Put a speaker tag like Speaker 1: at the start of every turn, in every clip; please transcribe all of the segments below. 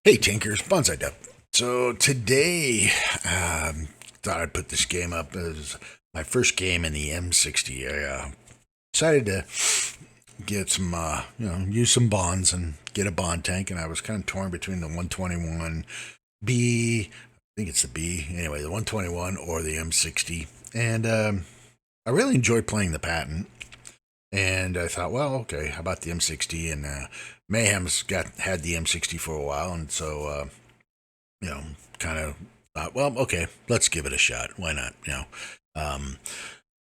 Speaker 1: Hey Tinkers, Banzi Duck. So today, thought I'd put this game up as my first game in the M60. I decided to get some, use some bonds and get a bond tank, and I was kind of torn between the 121B, I think it's the B, anyway, the 121 or the M60, and I really enjoy playing the patent. And I thought, well, okay, how about the M60? And Mayhem's had the M60 for a while, and so you know, kind of thought, well, okay, let's give it a shot. Why not? Um,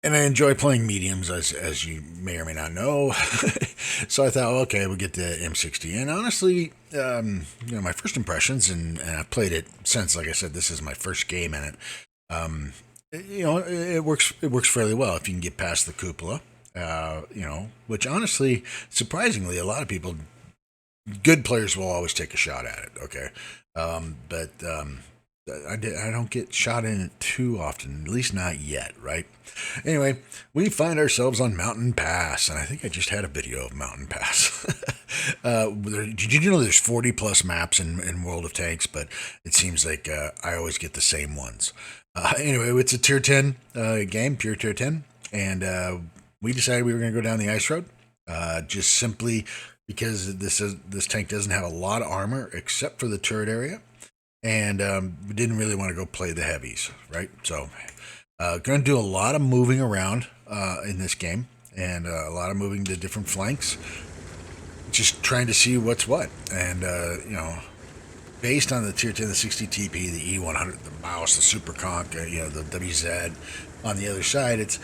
Speaker 1: and I enjoy playing mediums, as you may or may not know. So I thought, okay, we'll get the M60. And honestly, my first impressions, and I've played it since. Like I said, this is my first game in it. It works. It works fairly well if you can get past the cupola. Which honestly, surprisingly, a lot of people, good players will always take a shot at it. Okay, but I don't get shot in it too often, at least not yet, right? Anyway, we find ourselves on Mountain Pass, and I think I just had a video of Mountain Pass. Did you know there's 40 plus maps in World of Tanks, but it seems like I always get the same ones. Anyway, it's a tier 10 game, pure tier 10, and we decided we were going to go down the ice road, just simply because this tank doesn't have a lot of armor except for the turret area, and we didn't really want to go play the heavies, right? So, going to do a lot of moving around in this game, and a lot of moving to different flanks, just trying to see what's what, and based on the tier 10, the 60 TP, the E100, the mouse, the Super Conk, the WZ on the other side, it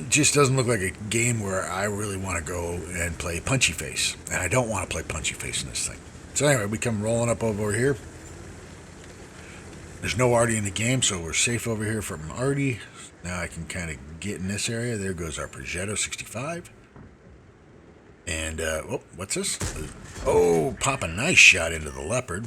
Speaker 1: just doesn't look like a game where I really want to go and play punchy face. And I don't want to play punchy face in this thing. So anyway, we come rolling up over here. There's no Artie in the game, so we're safe over here from Artie. Now I can kind of get in this area. There goes our Progetto 65. And, what's this? Oh, pop a nice shot into the Leopard.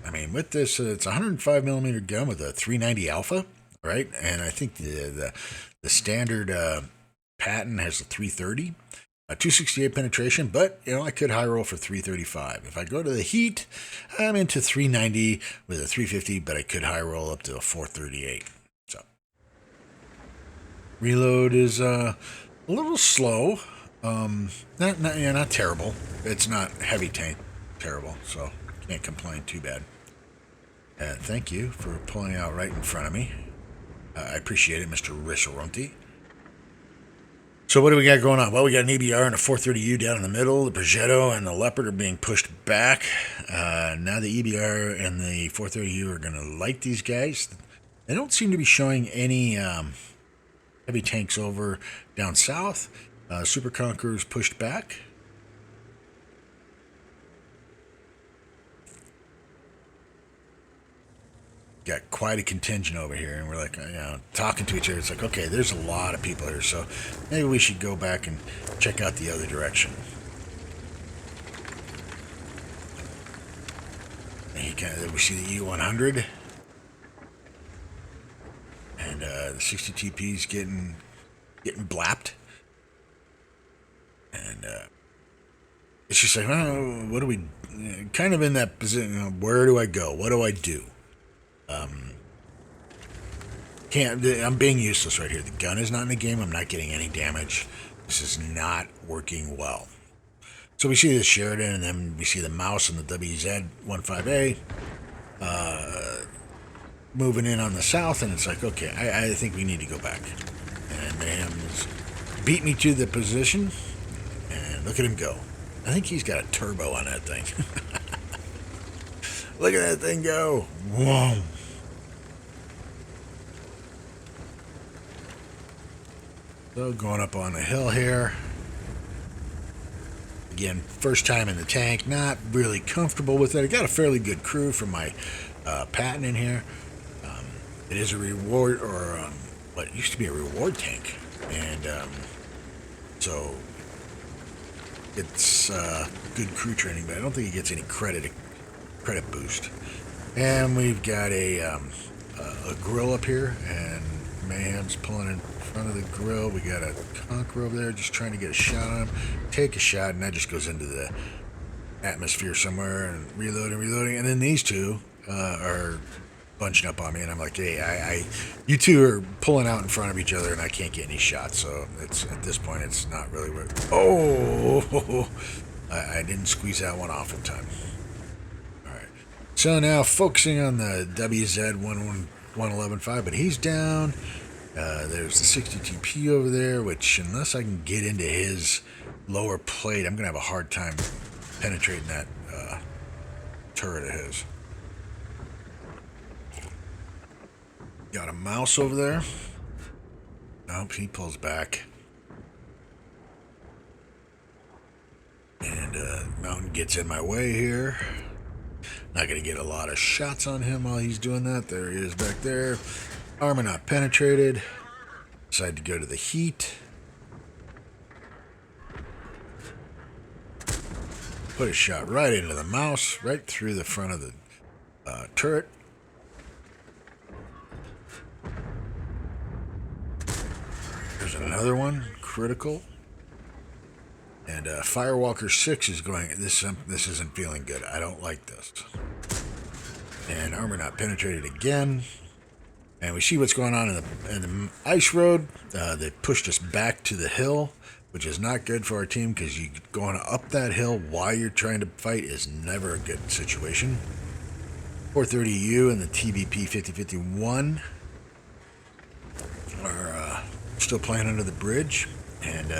Speaker 1: I mean, with this, it's a 105 millimeter gun with a 390 alpha, right? And I think the standard patent has a 330, a 268 penetration, but I could high roll for 335. If I go to the heat, I'm into 390 with a 350, but I could high roll up to a 438. So reload is a little slow, not terrible. It's not heavy tank terrible, so can't complain too bad. Thank you for pulling out right in front of me. I appreciate it, Mr. Risserunti. So what do we got going on? Well, we got an EBR and a 430U down in the middle. The Progetto and the Leopard are being pushed back. Now the EBR and the 430U are going to light these guys. They don't seem to be showing any heavy tanks over down south. Super Conqueror's pushed back. Got quite a contingent over here, and we're like, talking to each other. It's like, okay, there's a lot of people here, so maybe we should go back and check out the other direction. And we see the E100, and the 60 TP's getting blapped, and it's just like, oh, what do we? Kind of in that position. Where do I go? What do I do? I'm being useless right here. The gun is not in the game. I'm not getting any damage. This is not working well. So we see the Sheridan, and then we see the mouse and the WZ-15A moving in on the south, and it's like, okay, I think we need to go back. And Mayhem's beat me to the position, and look at him go. I think he's got a turbo on that thing. Look at that thing go. Whoa. So going up on the hill here. Again, first time in the tank, not really comfortable with it. I got a fairly good crew for my patent in here. It is a reward, or what used to be a reward tank, and so it's good crew training, but I don't think it gets any credit boost. And we've got a grill up here, and Mayhem's pulling in front of the grill. We got a Conqueror over there just trying to get a shot on him. Take a shot, and that just goes into the atmosphere somewhere and reloading. And then these two are bunching up on me, and I'm like, hey, you two are pulling out in front of each other, and I can't get any shots. So it's at this point, it's not really worth. Oh, I didn't squeeze that one off in time. All right. So now focusing on the WZ111.5, but he's down. There's the 60 TP over there, which unless I can get into his lower plate, I'm gonna have a hard time penetrating that turret of his. Got a mouse over there. Nope, he pulls back. And Mountain gets in my way here. Not going to get a lot of shots on him while he's doing that. There he is back there. Armor not penetrated. Decide to go to the heat. Put a shot right into the mouse, right through the front of the turret. There's another one, critical. And Firewalker 6 is going, this isn't feeling good. I don't like this. And armor not penetrated again. And we see what's going on in the ice road. They pushed us back to the hill, which is not good for our team because you going up that hill while you're trying to fight is never a good situation. 430U and the TBP 5051 are still playing under the bridge, and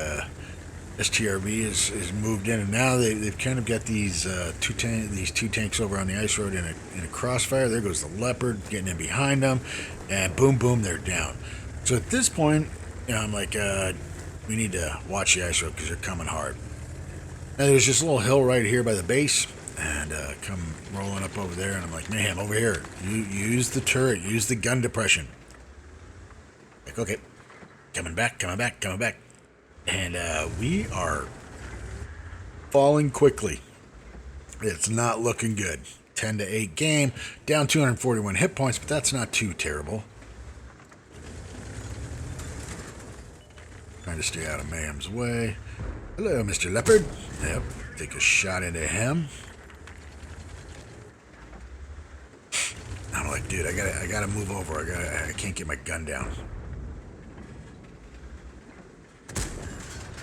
Speaker 1: STRV is moved in, and now they've kind of got these two tanks over on the ice road in a crossfire. There goes the Leopard getting in behind them, and boom, they're down. So at this point, I'm like, we need to watch the ice road because they're coming hard. Now there's this little hill right here by the base, and come rolling up over there, and I'm like, man, over here, you use the turret, use the gun depression. Like, okay. Coming back. And we are falling quickly. It's not looking good. 10-8 game. Down 241 hit points, but that's not too terrible. Trying to stay out of Mayhem's way. Hello, Mr. Leopard. Yep. Take a shot into him. I'm like, dude, I gotta move over. I can't get my gun down.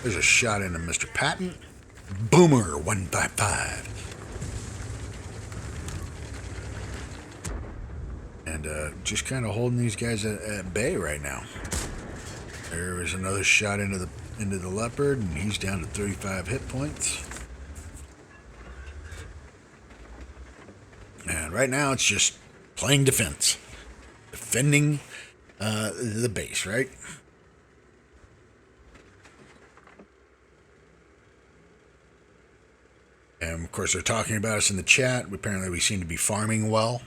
Speaker 1: There's a shot into Mr. Patton. Boomer 155. And just kind of holding these guys at bay right now. There is another shot into the Leopard, and he's down to 35 hit points. And right now it's just playing defense. Defending the base, right? And of course, they're talking about us in the chat. Apparently, we seem to be farming well.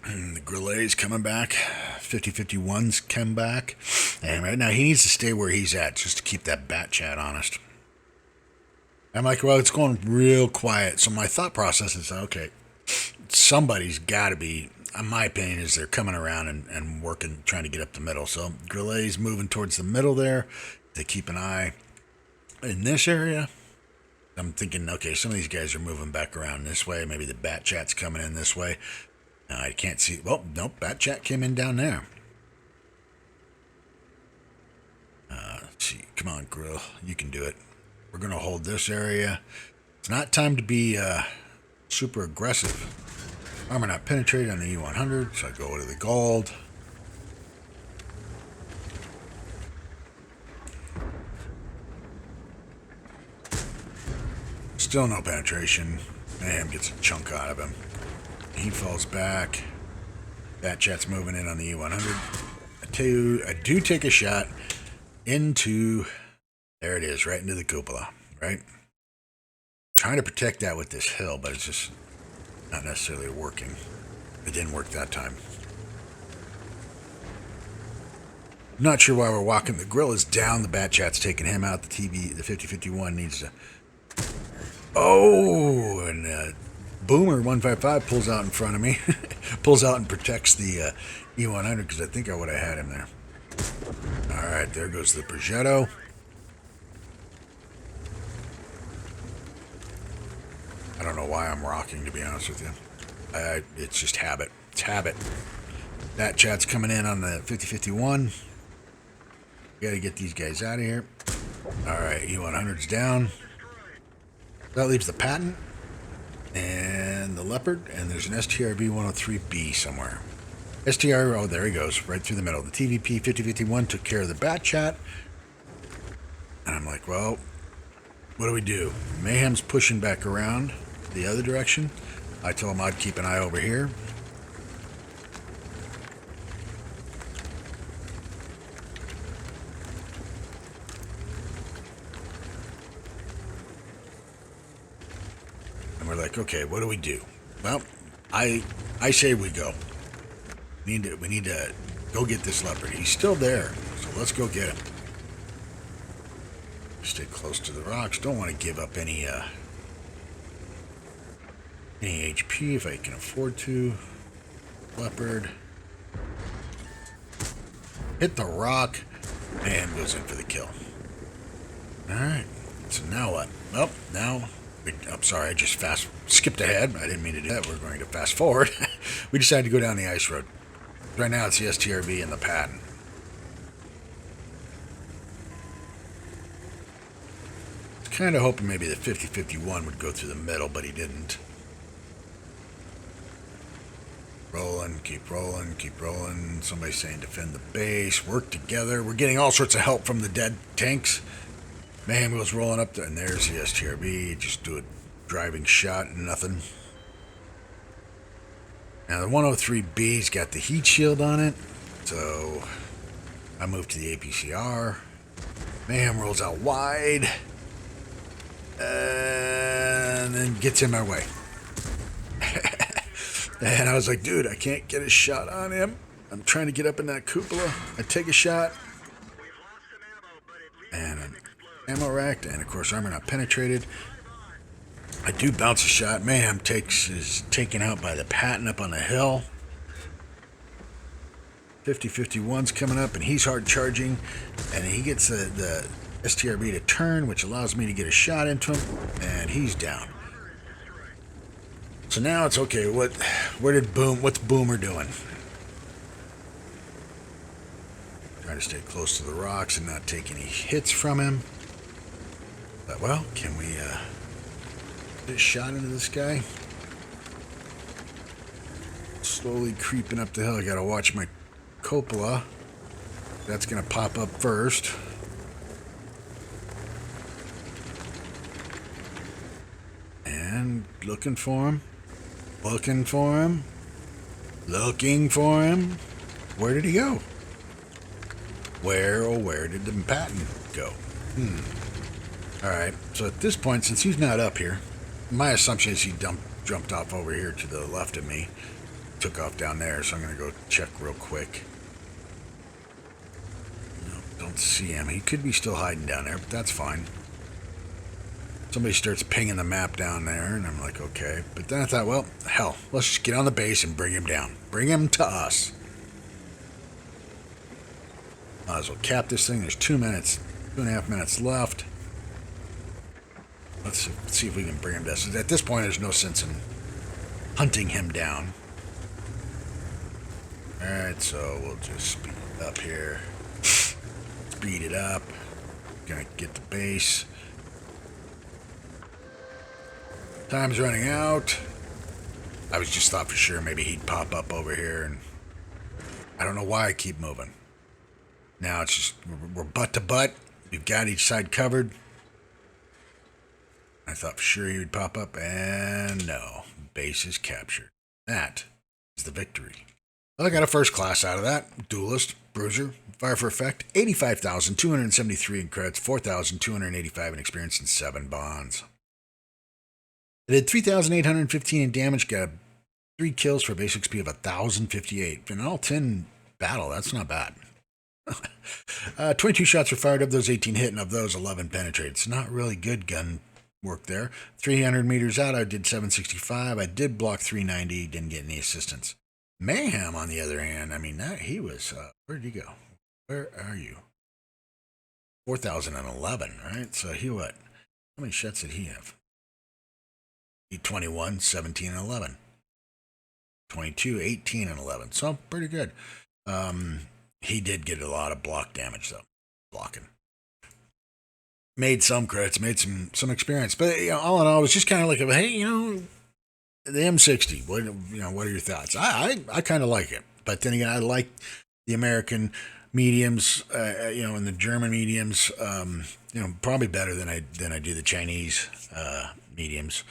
Speaker 1: And the Grillet's coming back. 5051's come back. And right now, he needs to stay where he's at just to keep that bat chat honest. I'm like, well, it's going real quiet. So my thought process is, okay, somebody's got to be, in my opinion, is they're coming around and working, trying to get up the middle. So Grillet's moving towards the middle there. They keep an eye in this area. I'm thinking, okay, some of these guys are moving back around this way. Maybe the bat chat's coming in this way. I can't see. Well, nope, bat chat came in down there. Let's see. Come on, Grill. You can do it. We're going to hold this area. It's not time to be super aggressive. Armor not penetrated on the E100, so I go to the gold. Still no penetration. Mayhem gets a chunk out of him. He falls back. Bat chat's moving in on the E100. I do take a shot into, there it is, right into the cupola, right? Trying to protect that with this hill, but it's just not necessarily working. It didn't work that time. Not sure why we're walking. The grill is down. The bat chat's taking him out. The 5051 needs to... Oh, and Boomer 155 pulls out in front of me, pulls out and protects the E100 because I think I would have had him there. All right, there goes the Progetto. I don't know why I'm rocking, to be honest with you. It's just habit. It's habit. That chat's coming in on the 5051. Got to get these guys out of here. All right, E100's down. That leaves the Patton and the Leopard, and there's an STRB 103B somewhere. STR, oh, there he goes, right through the middle. The TVP 5051 took care of the bat chat. And I'm like, well, what do we do? Mayhem's pushing back around the other direction. I told him I'd keep an eye over here. And we're like, okay, what do we do? Well, I say we go. We need to go get this Leopard. He's still there, so let's go get him. Stay close to the rocks. Don't want to give up any HP if I can afford to. Leopard. Hit the rock. And goes in for the kill. Alright. So now what? Well, now... I'm sorry, I just skipped ahead. I didn't mean to do that. We're going to fast forward. We decided to go down the ice road. Right now it's the STRB and the Patton. I was kind of hoping maybe the 5051 would go through the middle, but he didn't. Rolling, keep rolling, keep rolling. Somebody's saying defend the base, work together. We're getting all sorts of help from the dead tanks. Mayhem goes rolling up there, and there's the STRB. Just do a driving shot, nothing. Now the 103B's got the heat shield on it, so I move to the APCR. Mayhem rolls out wide, and then gets in my way. And I was like, dude, I can't get a shot on him. I'm trying to get up in that cupola. I take a shot, and I'm ammo racked, and of course armor not penetrated. I do bounce a shot. Mayhem is taken out by the Patton up on the hill. 5051's coming up, and he's hard charging, and he gets the STRB to turn, which allows me to get a shot into him, and he's down. So now it's okay. What's Boomer doing? Trying to stay close to the rocks and not take any hits from him. But, well, can we get a shot into this guy? Slowly creeping up the hill. I gotta watch my cupola. That's gonna pop up first. And looking for him. Looking for him. Looking for him. Where did he go? Where did the Patton go? Alright, so at this point, since he's not up here, my assumption is he jumped off over here to the left of me. Took off down there, so I'm going to go check real quick. No, don't see him. He could be still hiding down there, but that's fine. Somebody starts pinging the map down there, and I'm like, okay. But then I thought, well, hell, let's just get on the base and bring him down. Bring him to us. Might as well cap this thing. There's 2.5 minutes left. Let's see if we can bring him down. So at this point, there's no sense in hunting him down. Alright, so we'll just speed it up here. Speed it up. Gonna get the base. Time's running out. I was just thought for sure maybe he'd pop up over here, and I don't know why I keep moving. Now it's just, we're butt to butt. We've got each side covered. I thought for sure he would pop up, and no. Base is captured. That is the victory. Well, I got a first class out of that. Duelist, Bruiser, Fire for Effect, 85,273 in credits, 4,285 in experience, and 7 bonds. I did 3,815 in damage, got 3 kills for a base XP of 1,058. In all 10 battle, that's not bad. 22 shots were fired, of those 18 hit, and of those 11 penetrated. It's not really good gun worked there. 300 meters out, I did 765. I did block 390. Didn't get any assistance. Mayhem, on the other hand, I mean, he was, where did he go? Where are you? 4,011, right? So he what? How many shots did he have? He 21, 17, and 11. 22, 18, and 11. So pretty good. He did get a lot of block damage, though. Blocking. Made some crits, made some experience. But, all in all, it was just kind of like, hey, the M60, what are your thoughts? I kind of like it. But then again, I like the American mediums, and the German mediums, probably better than I do the Chinese mediums.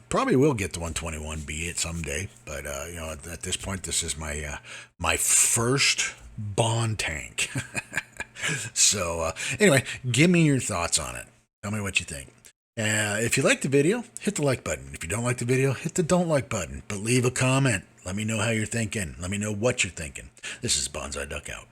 Speaker 1: Probably will get the 121B it someday, but at this point, this is my first Bond tank. So anyway, give me your thoughts on it. Tell me what you think. If you like the video, hit the like button. If you don't like the video, hit the don't like button. But leave a comment. Let me know how you're thinking. Let me know what you're thinking. This is Banzi Duck out.